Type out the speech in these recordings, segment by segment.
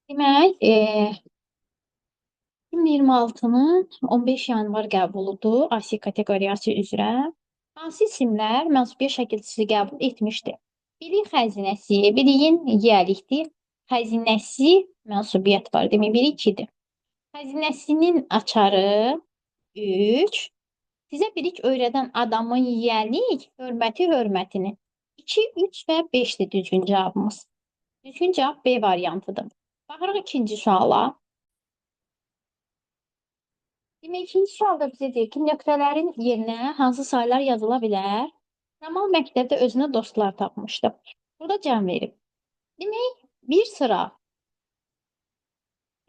Demək, 2026-nın 15 yanvar qəbuludur Asiya kateqoriyası üzrə. Hansı isimlər mənsubiyyət şəkilçisi qəbul etmişdir? Biri xəzinəsi, biriyin yiyəlikdir. Xəzinəsi mənsubiyyət var. Demək, biri 2-dir. Xəzinəsinin açarı 3. Sizə bilik öyrədən adamın yiyəlik hörməti hörmətini. 2, 3 və 5-dir düzgün cavabımız. Düzgün cavab B variantıdır. Baxırıq ikinci suala. Demək, ikinci sualda bizə deyir ki, nöqtələrin yerinə hansı saylar yazıla bilər? Ramal məktəbdə özünə dostlar tapmışdı. Burada cəm verib. Demək, bir sıra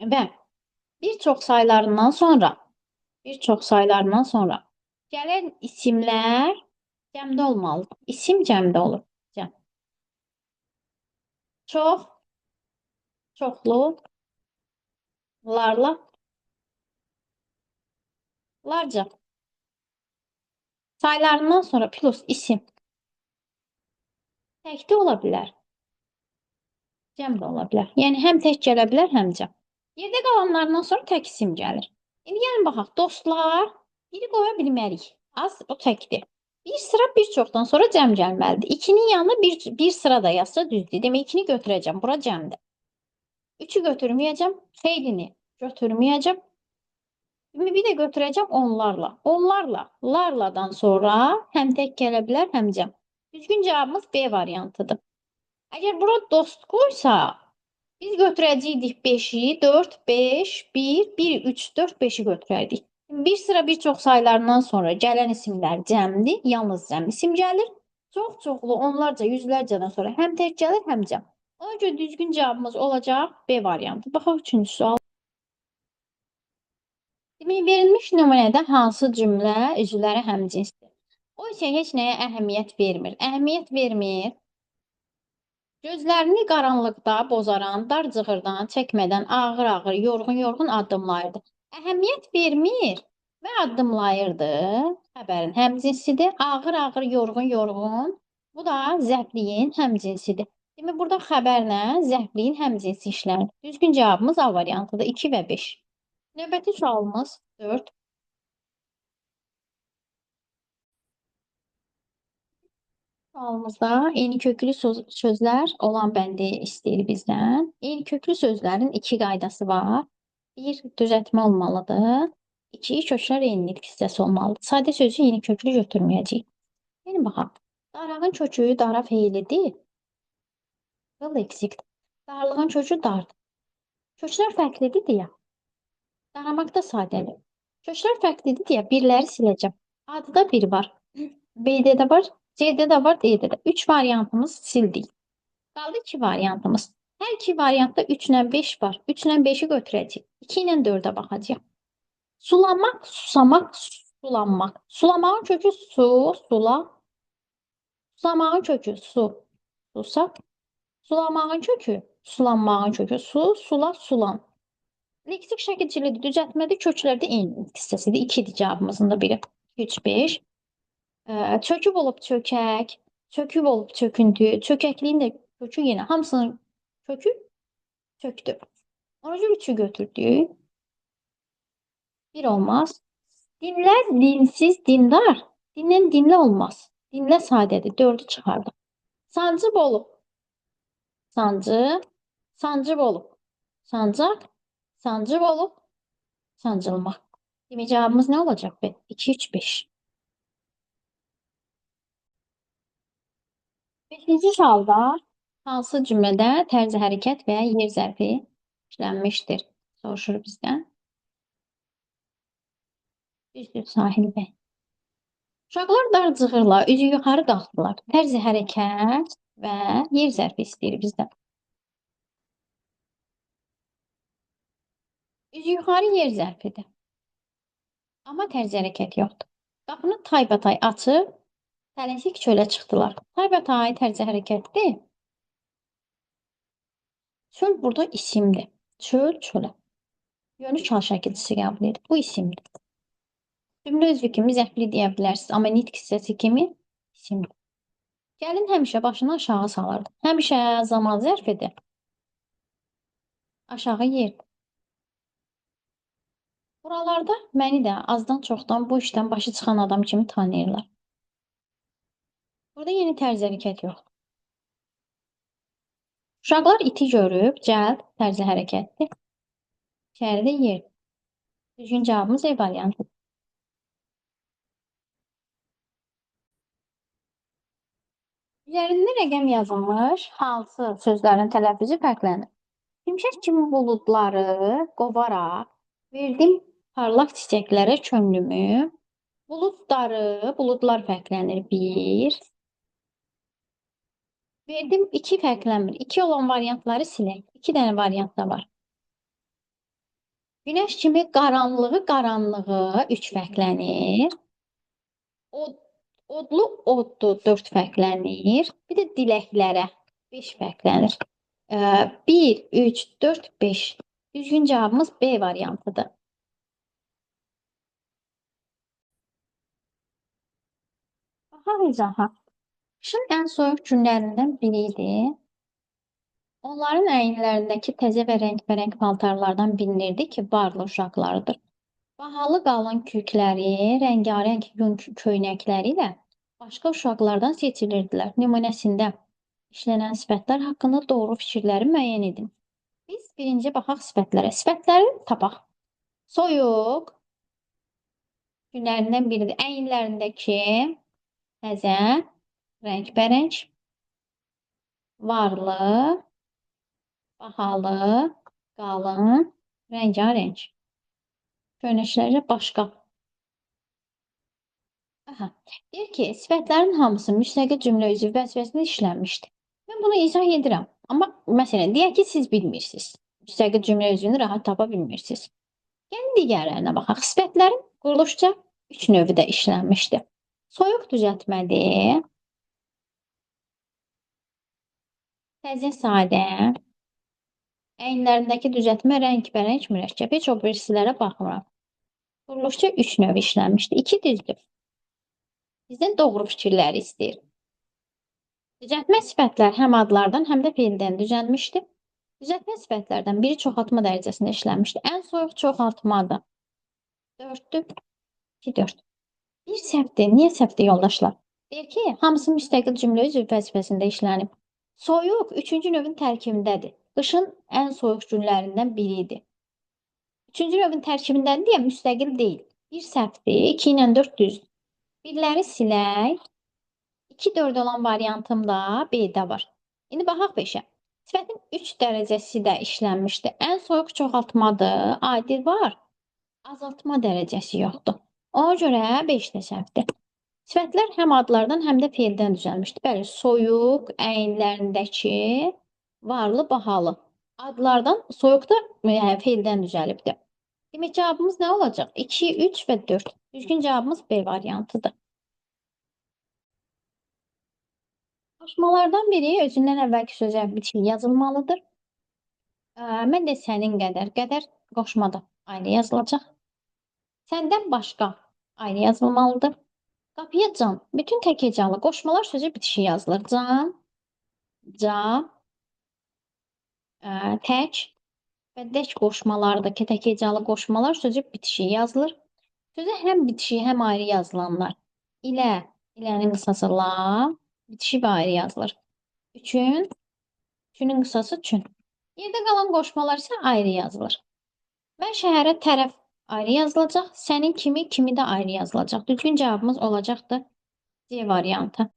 və bir çox saylarından sonra gələn isimlər cəmdə olmalıdır. İsim cəmdə olur. Cəm. Çox, çoxlu, larla, larca. Saylarından sonra plus isim təkdə ola bilər. Cəm də ola bilər. Yəni, həm tək gələ bilər, həm cəm. Yerdə qalanlarından sonra tək isim gəlir. İndi gəlin baxaq, dostlar, biri qoya bilmərik. Az, o təkdir. Bir sıra bir çoxdan sonra cəm gəlməlidir. 2-nin yanına bir sıra da yazsa düzdür. Demək, 2-ni götürəcəm, bura cəmdir. 3-ü götürməyəcəm, xeylini götürməyəcəm. Bir də götürəcəm onlarla. Onlarla, larladan sonra həm tək gələ bilər, həm cəm. Düzgün cavabımız B variantıdır. Əgər bura dost qoysa, biz götürəcəydik 5-i, 4, 5, 1, 1, 3, 4, 5-i götürərdik. Bir sıra bir çox saylarından sonra gələn isimlər cəmdir, yalnız cəm isim gəlir. Çox çoxlu, onlarca, yüzlərcədən sonra həm tək gəlir, həm cəm. Ona görə düzgün cavabımız olacaq B variantı. Baxaq üçüncü sual. Demək, verilmiş nümunədə hansı cümlə üzvləri həmcinsdir? O isə heç nəyə əhəmiyyət vermir. Əhəmiyyət vermir. Gözlərini qaranlıqda bozaran, dar cığırdan çəkmədən ağır-ağır, yorğun-yorğun addımlayırdı. Əhəmiyyət vermir və addımlayırdı. Xəbərin həmcinsidir. Ağır-ağır, yorğun-yorğun. Bu da zərfliyin həmcinsidir. Demək, burada xəbərlə zərfliyin həmcinsi işlərir. Düzgün cavabımız A variantıdır. 2 və 5. Növbəti sualımız 4. Sualımızda eyni köklü sözlər olan bəndi istəyir bizdən. Eyni köklü sözlərin 2 qaydası var. 1, düzəltmə olmalıdır. 2, köklər eynilik hissəsi olmalıdır. Sadə sözü eyni köklü götürməyəcəyik. Yəni, baxaq. Darağın kökü dara feilidir. Qıl eksikdir. Darlığın kökü dardır. Köklər fərqlidir deyə. Daramaq da sadədir. Köklər fərqlidir deyə birləri siləcəm. A-da 1 var. B-də də var. C-də də var, D-də də. 3 variantımız sildik. Qaldı 2 variantımız. Hər 2 variantda 3 ilə 5 var. 3 ilə 5-i götürəcəyik. 2 ilə 4-ə baxacağıq. Sulamaq, susamaq, sulanmaq. Sulamağın kökü su, sula. Susamağın kökü su, susa. Sulamağın kökü, sulanmağın kökü su, sula, sulan. Leksik şəkilçilidir, düzəltmədə köklərdə eyni hissəsidir. 2-dir cavabımızın da biri. 3, 5. Çöküb olub çökək, çöküb olub çöküntü, çökəkliyin də kökü yenə. Hamısının kökü çöktü. Ona görə 3-ü götürdük. 1 olmaz. Dinlər, dinsiz, dindar. Dinlən dinlə olmaz. Dinlə sadədir. 4-ü çıxardım. Sancıb olub. Sancı, sancıb olub. Sancaq, sancıb olub. Sancılmaq. Demək, cavabımız nə olacaq? 2, 3, 5. 5-ci sualda hansı cümlədə tərzi hərəkət və yer zərfi işlənmişdir? Soruşur bizdən. Düzdür, Sahil bəy. Uşaqlar dar cığırla üzü yuxarı qalxdılar. Tərzi hərəkət və yer zərfi istəyir bizdən. Üzü yuxarı yer zərfidir. Amma tərzi hərəkət yoxdur. Qapını taybatay açıb, tələsik çölə çıxdılar. Taybatay tərzi hərəkətdir. Çöl burada isimdir. Çöl, çölə. Yönü çal şəkilçisi qəbul edir. Bu isimdir. Cümlə özü kimi zərfli deyə bilərsiniz, amma nitq hissəsi kimi isimdir. Gəlin həmişə başını aşağı salırdı. Həmişə zaman zərfidir. Aşağı yer. Buralarda məni də azdan çoxdan bu işdən başı çıxan adam kimi tanıyırlar. Burada yeni tərz hərəkət yox. Uşaqlar iti görüb, cəld, tərzi hərəkətdir. İçəridə yer. Düzgün cavabımız E variantı. Üzərində rəqəm yazılmış, hansı sözlərin tələffüzü fərqlənir? Şimşək kimi buludları qovaraq, verdim parlaq çiçəklərə könlümü. Buludlar fərqlənir. Bir. Verdim iki fərqlənmir. İki olan variantları silək. İki dənə variant da var. Günəş kimi qaranlığı üç fərqlənir. Od, odlu 4 fərqlənir. Bir də diləklərə 5 fərqlənir. 1, 3, 4, 5. Düzgün cavabımız B variantıdır. Bahar izaha. Qışın ən soyuq günlərindən biri idi. Onların əyinlərindəki təzə və rəngbərəng paltarlardan bilinirdi ki, varlı uşaqlarıdır. Bahalı qalın kürkləri, rəngarəng yun köynəkləri ilə başqa uşaqlardan seçilirdilər. Nümunəsində işlənən sifətlər haqqında doğru fikirləri müəyyən edin. Biz birinci baxaq sifətlərə. Sifətləri tapaq. Soyuq günlərindən biridir. Əyinlərindəki təzə, rəngbərəng, varlı, bahalı, qalın, rəngarəng. Köynəkləri başqa. Aha. Deyir ki, sifətlərin hamısı müstəqil cümlə üzvü vəzifəsində işlənmişdir. Mən bunu izah edirəm. Amma məsələn, deyək ki, siz bilmirsiniz. Müstəqil cümlə üzvünü rahat tapa bilmirsiniz. Gəlin digərlərinə baxaq. Sifətlərin quruluşca 3 növü də işlənmişdir. Soyuq düzəltmədir. Təzə sadə. Əyinlərindəki düzəltmə rəngbərəng mürəkkəb. Heç o birisilərə baxmıram. Quruluşca 3 növ işlənmişdir. 2 düzdür. Bizdən doğru fikirləri istəyir. Düzəltmə sifətlər həm adlardan, həm də feildən düzəlmişdir. Düzəltmə sifətlərdən biri çoxaltma dərəcəsində işlənmişdir. Ən soyuq çoxaltmadır. 4-dür. 2, 4. Bir səhvdir. Niyə səhvdir yoldaşlar? Deyir ki, hamısı müstəqil cümlə üzvü vəzifəsində işlənib. Soyuq 3-cü növün tərkibindədir. Qışın ən soyuq günlərindən biri idi. 3-cü növün tərkibindədir deyə müstəqil deyil. Bir səhvdir. 2 ilə 4 düzdür. Birləri silək. 2, 4 olan variantım da B-də var. İndi baxaq 5-ə. Sifətin 3 dərəcəsi də işlənmişdir. Ən soyuq çoxaltmadır. Adil var. Azaltma dərəcəsi yoxdur. Ona görə 5 də səhvdir. Sifətlər həm adlardan, həm də feildən düzəlmişdir. Bəli, soyuq, əyinlərindəki, varlı, bahalı. Adlardan, soyuq da feildən düzəlibdir. Demək cavabımız nə olacaq? 2, 3 və 4. Düzgün cavabımız B variantıdır. Qoşmalardan biri özündən əvvəlki sözə bitişik yazılmalıdır. Mən də sənin qədər qoşmada ayrı yazılacaq. Səndən başqa ayrı yazılmalıdır. Qapıya can, bütün tək hecalı qoşmalar sözə bitişik yazılır. Can, tək və dək qoşmalardakı tək hecalı qoşmalar sözə bitişik yazılır. Sözə həm bitişik, həm ayrı yazılanlar ilənin qısası la, bitişik və ayrı yazılır. Üçün qısası çün. Yerdə qalan qoşmalar isə ayrı yazılır. Mən şəhərə tərəf ayrı yazılacaq, sənin kimi də ayrı yazılacaq. Düzgün cavabımız olacaqdır C variantı.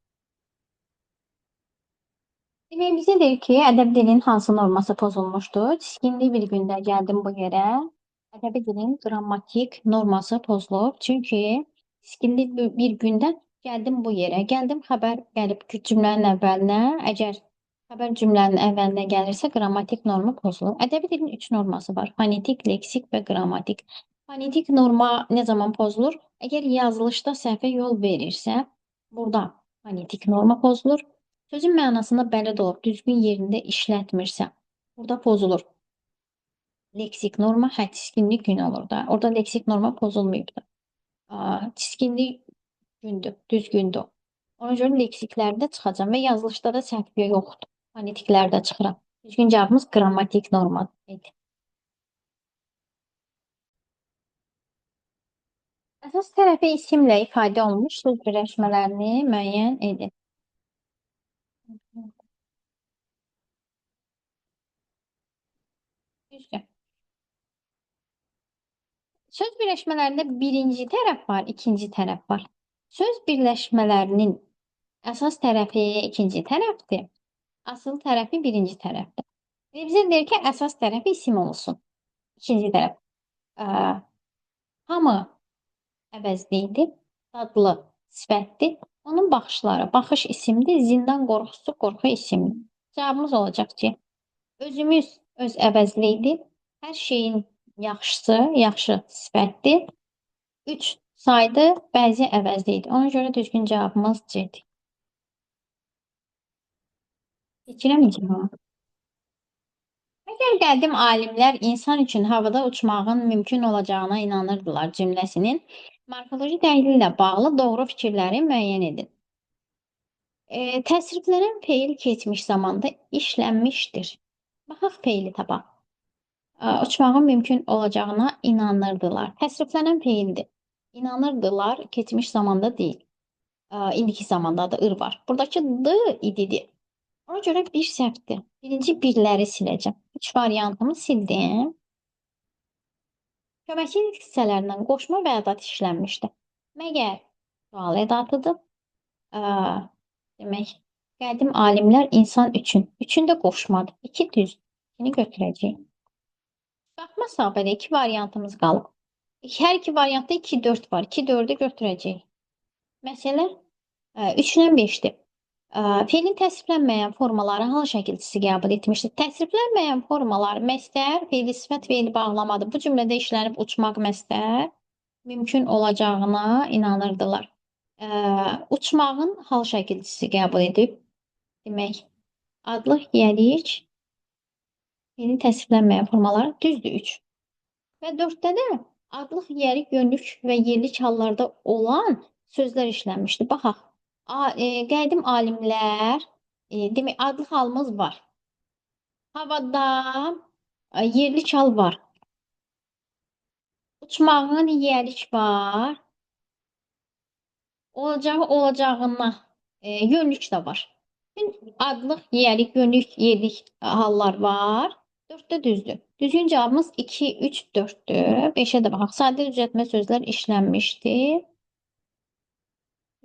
Demək bizə deyir ki, ədəbi dilin hansı norması pozulmuşdur? Çiskinli bir gündə gəldim bu yerə. Ədəbi dilin qrammatik norması pozulub. Çünki çiskinli bir gündə gəldim bu yerə. Gəldim xəbər gəlib cümlənin əvvəlinə. Əgər xəbər cümlənin əvvəlinə gəlirsə, qrammatik norma pozulur. Ədəbi dilin 3 norması var. Fonetik, leksik və qrammatik. Fonetik norma nə zaman pozulur? Əgər yazılışda səhvə yol verirsə, burada fonetik norma pozulur. Sözün mənasında bəlid olub, düzgün yerində işlətmirsə, burada pozulur. Leksik norma, çiskinli gün olur da. Orada leksik norma pozulmayıbdır. Çiskinli gündür, düzgündür. Ona görə leksiklərdə çıxacam və yazılışda da səhv yoxdur. Fonetiklərdə çıxıram. Düzgün cavabımız qrammatik norma idi. Əsas tərəfi isimlə ifadə olunmuş söz birləşmələrini müəyyən edin. Düzdür. Söz birləşmələrində birinci tərəf var, ikinci tərəf var. Söz birləşmələrinin əsas tərəfi ikinci tərəfdir, asıl tərəfi birinci tərəfdir. Bizə deyir ki, əsas tərəfi isim olsun. İkinci tərəf. Hamı əvəzlidir, dadlı sifətdir. Onun baxışları, baxış isimdir, zindan qorxusu qorxu isimdir. Cavabımız olacaq ki, özümüz öz əvəzlidir, hər şeyin yaxşısı, yaxşı sifətdir. 3 saydı, bəzi əvəzlidir. Ona görə düzgün cavabımız C-dir. Keçirəməyəcəm. Məgər qədim alimlər insan üçün havada uçmağın mümkün olacağına inanırdılar cümləsinin morfoloji təhlili ilə bağlı doğru fikirləri müəyyən edin. Təsriflənən feil keçmiş zamanda işlənmişdir. Baxaq feili tapaq. Uçmağın mümkün olacağına inanırdılar. Təsriflənən feildir. İnanırdılar keçmiş zamanda deyil. İndiki zamanda da ır var. Buradakı d ididir. Ona görə bir səhvdir. Birinci birləri siləcəm. 3 variantımı sildim. Köməkçi hissələrindən qoşma və ədat işlənmişdir. Məgər sual ədatıdır. Demək, qədim alimlər insan üçün. Üçün də qoşmadır. 2 düz. 2-ni götürəcəyik. Baxmasaq belə 2 variantımız qalıb. Hər iki variantda 2, 4 var. 2, 4-ü götürəcəyik. Məsələ 3-dən 5-dir. Feilin təsriflənməyən formaları hansı şəkilçisi qəbul etmişdir? Təsriflənməyən formalar məstər, feili sifət, feili bağlamadır. Bu cümlədə işlənib uçmaq məstər mümkün olacağına inanırdılar. Uçmağın hal şəkilçisi qəbul edib. Demək, adlıq, yelik, feilin təsriflənməyən formaları düzdür 3. Və 4-də də adlıq, yelik, yönlük və yerlik hallarda olan sözlər işlənmişdir. Baxaq. Qədim alimlər, demək, adlıq halımız var. Havada yerlik hal var. Uçmağın yelik var. Olacağı olacağına yönlük də var. Adlıq, yelik, yönlük, yerlik hallar var. 4-də düzdür. Düzgün cavabımız 2, 3, 4-dür. 5-ə də baxaq. Sadə düzəltmə sözlər işlənmişdir.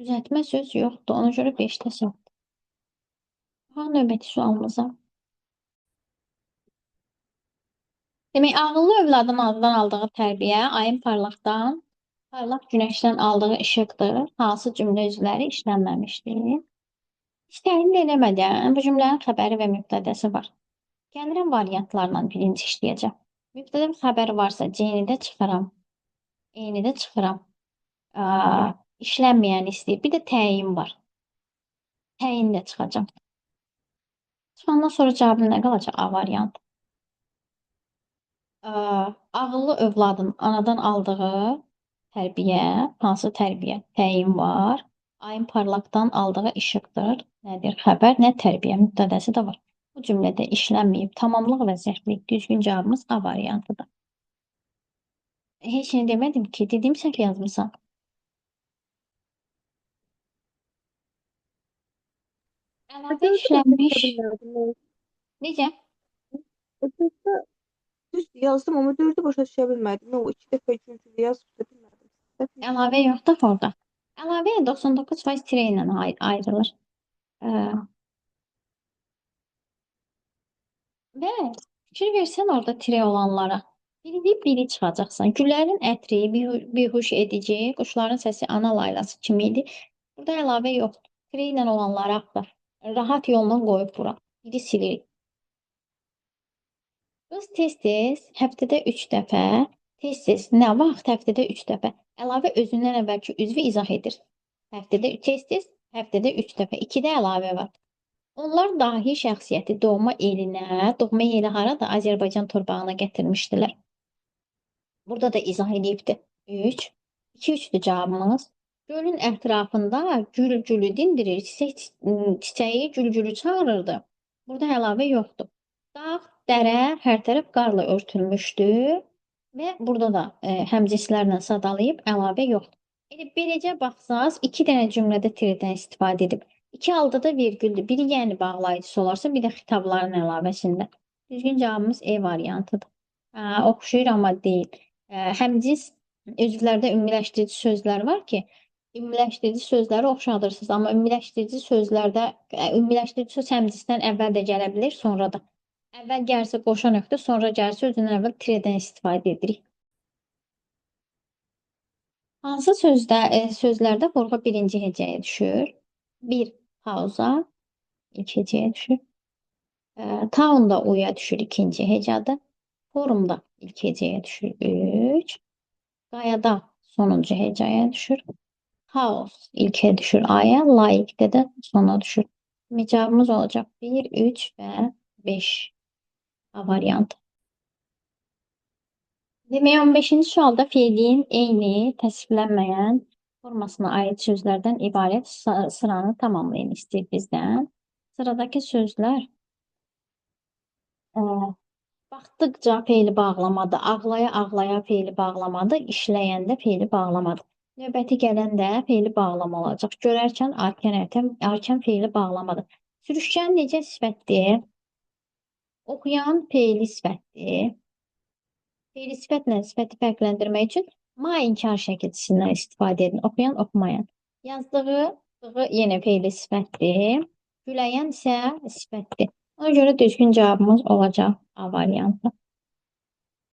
Düzəltmə söz yoxdur. Ona görə 5-də səhv. Baxaq növbəti sualımıza. Demək, ağıllı övladın anadan aldığı tərbiyə ayın parlaq günəşdən aldığı işıqdır. Hansı cümlə üzvləri işlənməmişdir? Heç təhlil eləmədən bu cümlənin xəbəri və mübtədəsi var. Gəlirəm variantlarla birinci işləyəcəm. Mübtədə xəbəri varsa C-ni də çıxıram. E-ni də çıxıram. İşlənməyən istəyir. Bir də təyin var. Təyin də çıxacam. Çıxandan sonra cavabım nə qalacaq? A variantı. Ağıllı övladın anadan aldığı tərbiyə, hansı tərbiyə? Təyin var. Ayın parlaqdan aldığı işıqdır. Nədir? Xəbər, nə tərbiyə? Mübtədəsi də var. Bu cümlədə işlənməyib. Tamamlıq və zərflik. Düzgün cavabımız A variantıdır. Heç nə demədim ki, dediyim səhv yazmısan. Əlavə işlənmiş. Necə? Düz yazdım ama 4'ü başa düşə bilmədim. O 2 dəfə güclü yazıb da bilmədim. Əlavə yoxdur orada. Əlavə 99% tire ilə ayrılır. Və fikir versən orada tire olanlara. Biri çıxacaqsan. Güllərin ətri, bihuş edici, quşların səsi ana laylası kimi idi. Burada əlavə yoxdur. Tire ilə olanları axtar. Rahat yolunu qoyub bura. Biri silirik. Qız tez-tez həftədə 3 dəfə, tez-tez nə vaxt həftədə 3 dəfə əlavə özündən əvvəlki üzvü izah edir. Həftədə tez-tez, həftədə 3 dəfə. 2-də əlavə var. Onlar dahi şəxsiyyəti doğma elinə, doğma yeri harada? Azərbaycan torpağına gətirmişdilər. Burada da izah edibdir. 3. 2-3'dür cavabımız. Gölün ətrafında gül-gülü dindirir. Çiçəyi gül-gülü çağırırdı. Burada əlavə yoxdur. Dağ, dərə hər tərəf qarla örtülmüşdü. Və burada da həmcinslərlə sadalayıb əlavə yoxdur. Elə beləcə baxsaz, iki dənə cümlədə tirdən istifadə edib. İki halda da vergüldür. Biri yəni bağlayıcısı olarsa, bir də xitabların əlavəsində. Düzgün cavabımız E variantıdır. Oxşayır amma deyil. Həmcins üzvlərdə ümumiləşdirici sözlər var ki, ümumiləşdirici sözləri oxşadırsınız. Amma ümumiləşdirici sözlərdə ümumiləşdirici söz həmcinsdən əvvəl də gələ bilir, sonra da. Əvvəl gəlsə qoşa nöqtə, sonra gəlsə özündən əvvəl tirədən istifadə edirik. Hansı sözlərdə vurğu birinci hecəyə düşür? Bir, pauza ilk hecəyə düşür. Town-da uya düşür ikinci hecədə. Forumda ilk hecəyə düşür 3. Qayada sonuncu hecəyə düşür. House ilkə düşür aya, layiqdə də sona düşür. Cavabımız olacaq 1, 3 və 5 A variantı. Demək 15-ci sualda fiilin eyni, təsvirlənməyən formasına aid sözlərdən ibarət sıranı tamamlayın istəyir bizdən. Sıradakı sözlər baxdıqca feili bağlamadır, ağlaya-ağlaya feili bağlamadır, işləyəndə feili bağlamadır. Növbəti gələndə feili bağlama olacaq. Görərkən arkan feili bağlamadır. Sürüşkən necə sifətdir? Oxuyan feili sifətdir. Feili sifətlə sifəti fərqləndirmək üçün ma inkar şəkilçisindən istifadə edin. Oxuyan, oxumayan. Yazdığı yenə feili sifətdir. Güləyən isə sifətdir. Ona görə düzgün cavabımız olacaq A variantı.